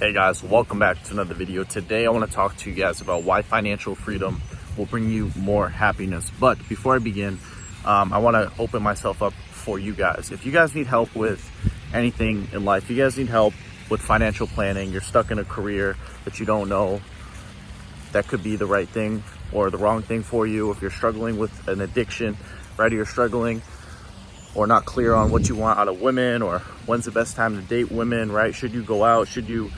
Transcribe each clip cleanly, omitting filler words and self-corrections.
Hey guys, welcome back to another video. Today I want to talk to you guys about why financial freedom will bring you more happiness. But before I begin, I want to open myself up for you guys. If you guys need help with anything in life, you guys need help with financial planning, you're stuck in a career that you don't know that could be the right thing or the wrong thing for you, if you're struggling with an addiction, right, or you're struggling or not clear on what you want out of women, or when's the best time to date women, right? Should you go out? Should you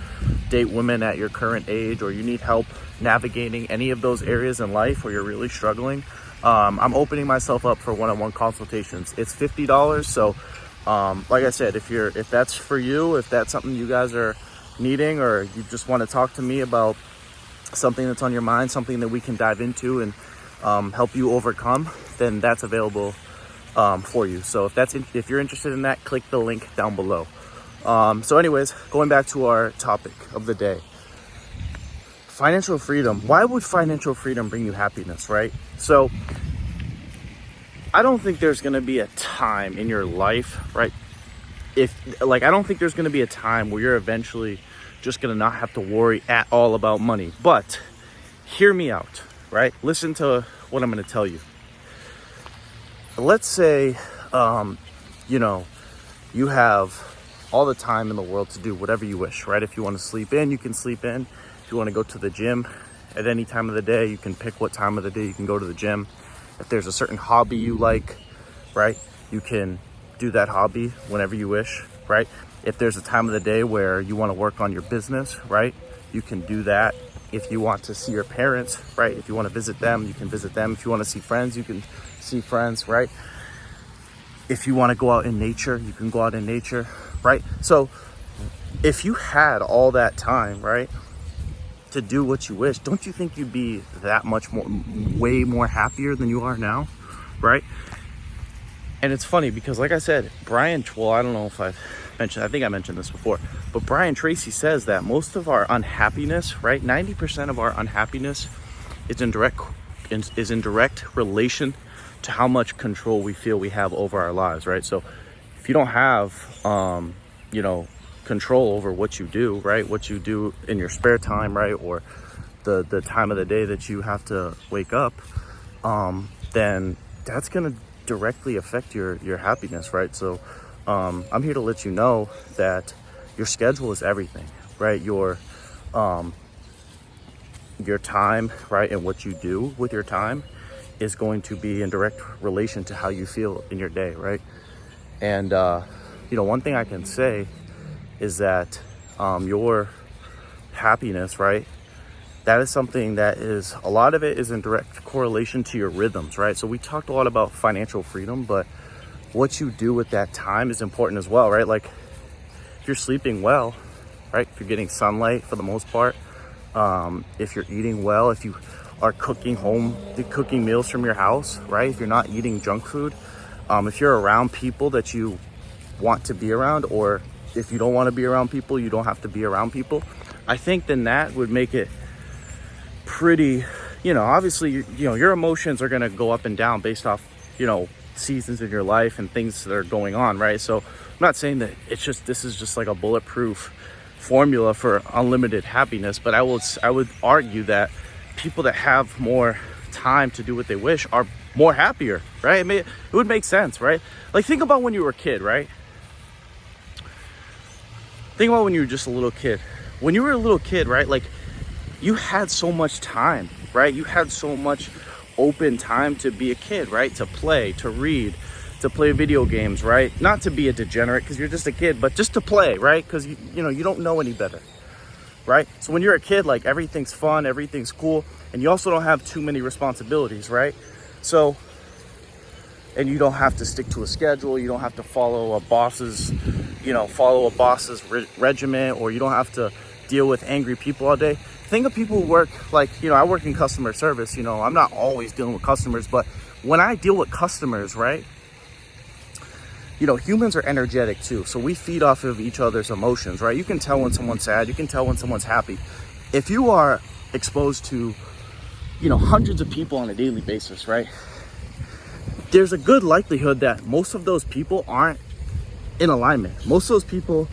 date women at your current age? Or you need help navigating any of those areas in life where you're really struggling, I'm opening myself up for one-on-one consultations. It's $50. So like I said, if that's for you, if that's something you guys are needing, or you just want to talk to me about something that's on your mind, something that we can dive into and help you overcome, then that's available for you. So if you're interested in that, click the link down below. So anyways, going back to our topic of the day, financial freedom. Why would financial freedom bring you happiness, right? So I don't think there's going to be a time in your life, right? I don't think there's going to be a time where you're eventually just going to not have to worry at all about money. But hear me out, right? Listen to what I'm going to tell you. Let's say, you have all the time in the world to do whatever you wish, right? If you want to sleep in, you can sleep in. If you want to go to the gym at any time of the day, you can pick what time of the day you can go to the gym. If there's a certain hobby you like, right, you can do that hobby whenever you wish, right? If there's a time of the day where you want to work on your business, right, you can do that. If you want to see your parents, right, if you want to visit them, you can visit them. If you want to see friends, you can see friends, right? If you want to go out in nature, you can go out in nature, right? So if you had all that time, right, to do what you wish, don't you think you'd be that much more, way more happier than you are now, right? And it's funny because, like I said, I don't know if I think I mentioned this before, but Brian Tracy says that most of our unhappiness, right, 90% of our unhappiness is in direct relation to how much control we feel we have over our lives, right? So if you don't have, control over what you do, right, what you do in your spare time, right, or the time of the day that you have to wake up, then that's going to directly affect your happiness, right? So I'm here to let you know that your schedule is everything, right? Your time, right, and what you do with your time is going to be in direct relation to how you feel in your day, right? And one thing I can say is that your happiness, right, that is something that a lot of it is in direct correlation to your rhythms, right? So we talked a lot about financial freedom, but what you do with that time is important as well, right? Like if you're sleeping well, right, if you're getting sunlight for the most part, if you're eating well, if you are cooking meals from your house, right, if you're not eating junk food, if you're around people that you want to be around, or if you don't want to be around people, you don't have to be around people, I think then that would make it pretty, obviously, your emotions are going to go up and down based off, seasons in your life and things that are going on, right? So I'm not saying that this is just like a bulletproof formula for unlimited happiness, but I would argue that people that have more time to do what they wish are more happier, right? It would make sense, right? Like think about when you were a kid, right? Think about when you were just a little kid. When you were a little kid, right, like you had so much time, right? You had so much open time to be a kid, right? To play, to read, to play video games, right? Not to be a degenerate because you're just a kid, but just to play, right? Because you don't know any better, right? So when you're a kid, like everything's fun, everything's cool, and you also don't have too many responsibilities, right? So, and you don't have to stick to a schedule, you don't have to follow a boss's regiment, or you don't have to deal with angry people all day. Think of people who work, I work in customer service, I'm not always dealing with customers, but when I deal with customers, right, humans are energetic too. So we feed off of each other's emotions, right? You can tell when someone's sad, you can tell when someone's happy. If you are exposed to, hundreds of people on a daily basis, right, there's a good likelihood that most of those people aren't in alignment. Most of those people,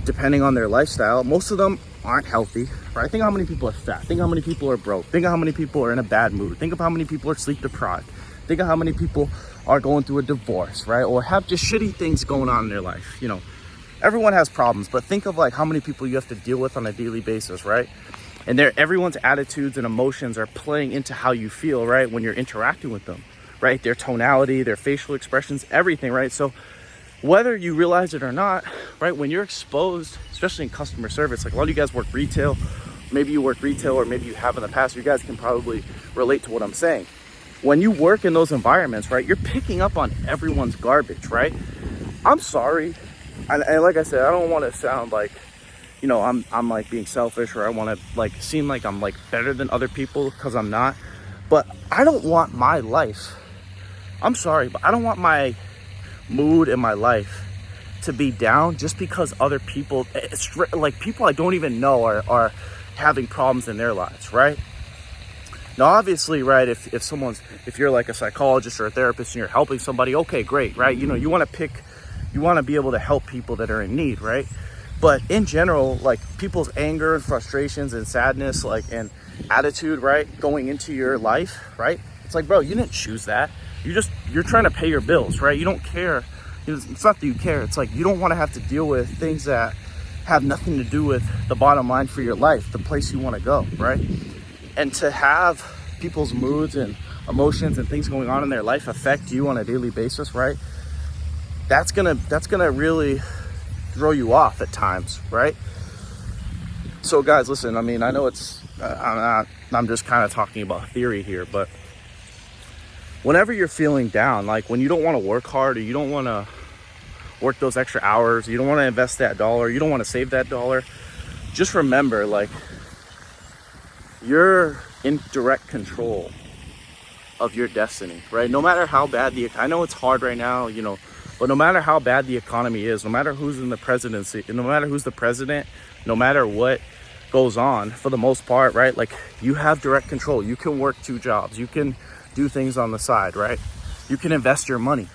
depending on their lifestyle. Most of them aren't healthy, right? Think of how many people are fat. Think of how many people are broke. Think of how many people are in a bad mood. Think of how many people are sleep deprived. Think of how many people are going through a divorce, right? Or have just shitty things going on in their life. You know, everyone has problems, but think of like how many people you have to deal with on a daily basis, right? And everyone's attitudes and emotions are playing into how you feel, right? When you're interacting with them, right? Their tonality, their facial expressions, everything, right? So whether you realize it or not, right? When you're exposed, especially in customer service, like a lot of you guys work retail, maybe you work retail or maybe you have in the past, you guys can probably relate to what I'm saying. When you work in those environments, right? You're picking up on everyone's garbage, right? I'm sorry. And like I said, I don't want to sound like, you know, I'm like being selfish, or I want to like seem like I'm like better than other people, because I'm not. But I don't want my life, I'm sorry, but I don't want my mood in my life to be down just because other people, like people I don't even know are having problems in their lives, right? Now, obviously, right, if you're like a psychologist or a therapist and you're helping somebody, okay, great, right? You know, you want to be able to help people that are in need, right? But in general, like people's anger and frustrations and sadness, like, and attitude, right, going into your life, right? It's like, bro, you didn't choose that. You're trying to pay your bills, right? You don't care. It's not that you care. It's like you don't want to have to deal with things that have nothing to do with the bottom line for your life, the place you want to go, right? And to have people's moods and emotions and things going on in their life affect you on a daily basis, right? That's gonna really throw you off at times, right? So guys, listen, I mean, I know I'm just kind of talking about theory here, but whenever you're feeling down, like when you don't want to work hard, or you don't want to work those extra hours, you don't want to invest that dollar, you don't want to save that dollar, just remember, like, you're in direct control of your destiny, right? No matter how bad I know it's hard right now, you know, but no matter how bad the economy is, no matter who's in the presidency, no matter who's the president, no matter what goes on, for the most part, right? Like, you have direct control. You can work 2 jobs. You can do things on the side, right? You can invest your money,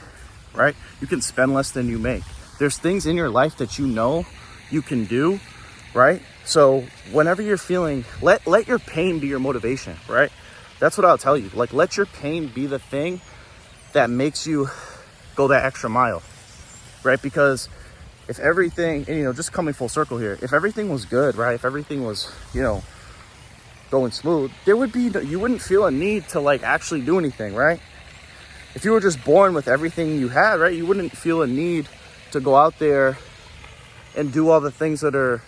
right? You can spend less than you make. There's things in your life that you know you can do, right? So whenever you're feeling, let your pain be your motivation, right? That's what I'll tell you. Like, let your pain be the thing that makes you go that extra mile, right? Because if everything, and, you know, just coming full circle here, if everything was good, right? If everything was, you know, going smooth, you wouldn't feel a need to like actually do anything, right? If you were just born with everything you had, right, you wouldn't feel a need to go out there and do all the things that are,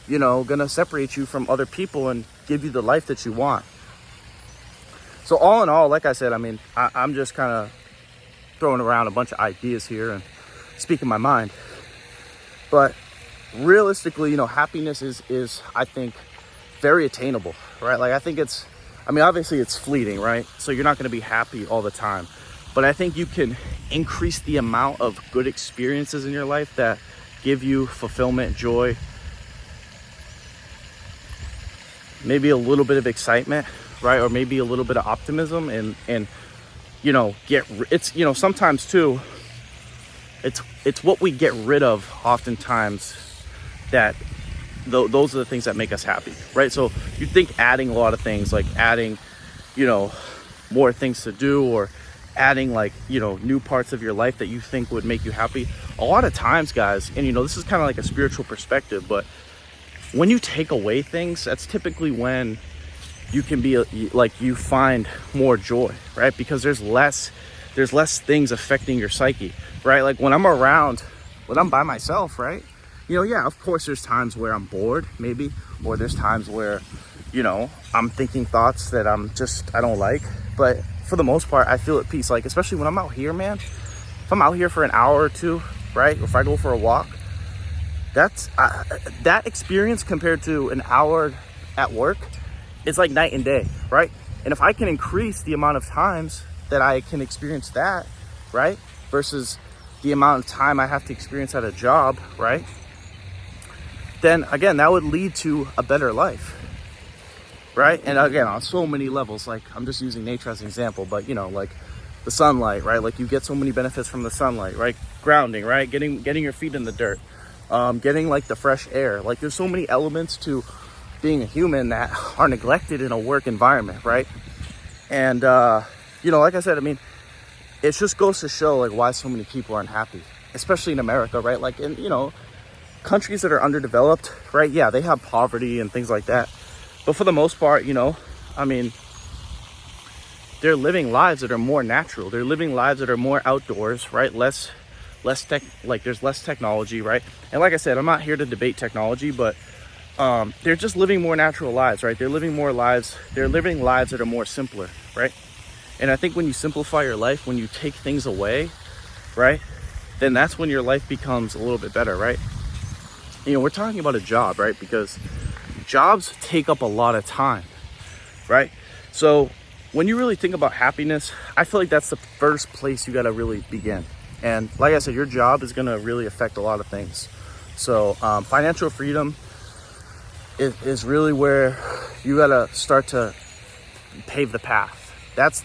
you know, gonna separate you from other people and give you the life that you want. So all in all, like I said, I mean, I'm just kind of throwing around a bunch of ideas here and speaking my mind. But realistically, you know, happiness is I think very attainable, right? Like, I think obviously it's fleeting, right? So you're not going to be happy all the time, but I think you can increase the amount of good experiences in your life that give you fulfillment, joy, maybe a little bit of excitement, right? Or maybe a little bit of optimism, and you know, it's, you know, sometimes too, it's what we get rid of oftentimes that those are the things that make us happy, right? So you think adding a lot of things, like adding, you know, more things to do, or adding, like, you know, new parts of your life that you think would make you happy. A lot of times, guys, and, you know, this is kind of like a spiritual perspective, but when you take away things, that's typically when you can be like, you find more joy, right? Because there's less things affecting your psyche, right? Like when I'm by myself, right? You know, yeah, of course there's times where I'm bored, maybe, or there's times where, you know, I'm thinking thoughts that I don't like, but for the most part, I feel at peace. Like, especially when I'm out here, man, if I'm out here for an hour or two, right? Or if I go for a walk, that experience compared to an hour at work, it's like night and day, right? And if I can increase the amount of times that I can experience that, right, versus the amount of time I have to experience at a job, right, then again, that would lead to a better life, right? And again, on so many levels, like, I'm just using nature as an example, but, you know, like the sunlight, right? Like, you get so many benefits from the sunlight, right? Grounding, right? Getting your feet in the dirt, getting like the fresh air. Like there's so many elements to being a human that are neglected in a work environment, right? And you know, like I said, I mean, it just goes to show like why so many people aren't happy, especially in America, right? Like in, you know, countries that are underdeveloped, right? Yeah, they have poverty and things like that, but for the most part, you know, I mean, they're living lives that are more natural. They're living lives that are more outdoors, right? Less tech, like there's less technology, right? And like I said, I'm not here to debate technology, but they're just living more natural lives, right? They're living lives that are more simpler, right? And I think when you simplify your life, when you take things away, right, then that's when your life becomes a little bit better, right? You know, we're talking about a job, right? Because jobs take up a lot of time, right? So when you really think about happiness, I feel like that's the first place you got to really begin. And like I said, your job is going to really affect a lot of things. So financial freedom is really where you got to start to pave the path. That's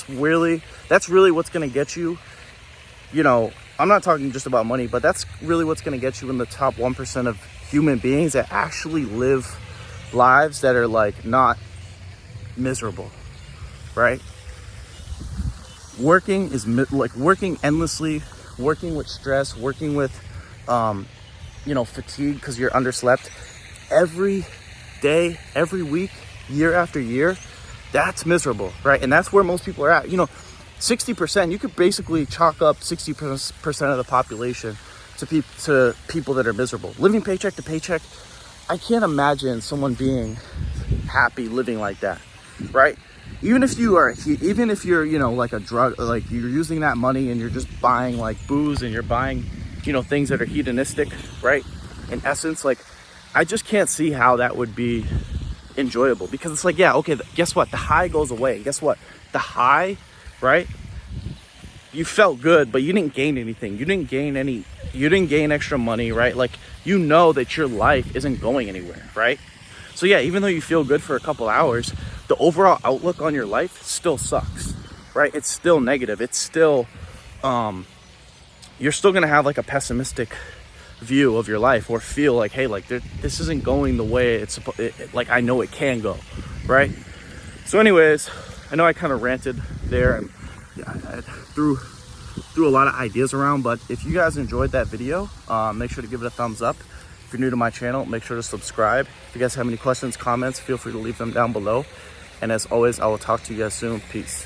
really what's going to get you, you know, I'm not talking just about money, but that's really what's going to get you in the top 1% of human beings that actually live lives that are like not miserable, right? Working is like working endlessly, working with stress, working with, you know, fatigue because you're underslept every day, every week, year after year. That's miserable, right? And that's where most people are at. You know, 60%, you could basically chalk up 60% of the population to people that are miserable, living paycheck to paycheck. I can't imagine someone being happy living like that, right? Even if you're, you know, like a drug, like you're using that money and you're just buying like booze and you're buying, you know, things that are hedonistic, right? In essence, like, I just can't see how that would be enjoyable, because it's like, yeah, okay, guess what? The high goes away. Guess what? The high, right? You felt good, but you didn't gain anything. You didn't gain extra money, right? Like, you know that your life isn't going anywhere, right? So yeah, even though you feel good for a couple hours, the overall outlook on your life still sucks, right? It's still negative. It's still, you're still gonna have like a pessimistic view of your life, or feel like, hey, like this isn't going the way it's like I know it can go, right? So anyways, I know I kind of ranted there and I threw a lot of ideas around, but if you guys enjoyed that video, make sure to give it a thumbs up. If you're new to my channel, make sure to subscribe. If you guys have any questions, comments, feel free to leave them down below. And as always, I will talk to you guys soon. Peace.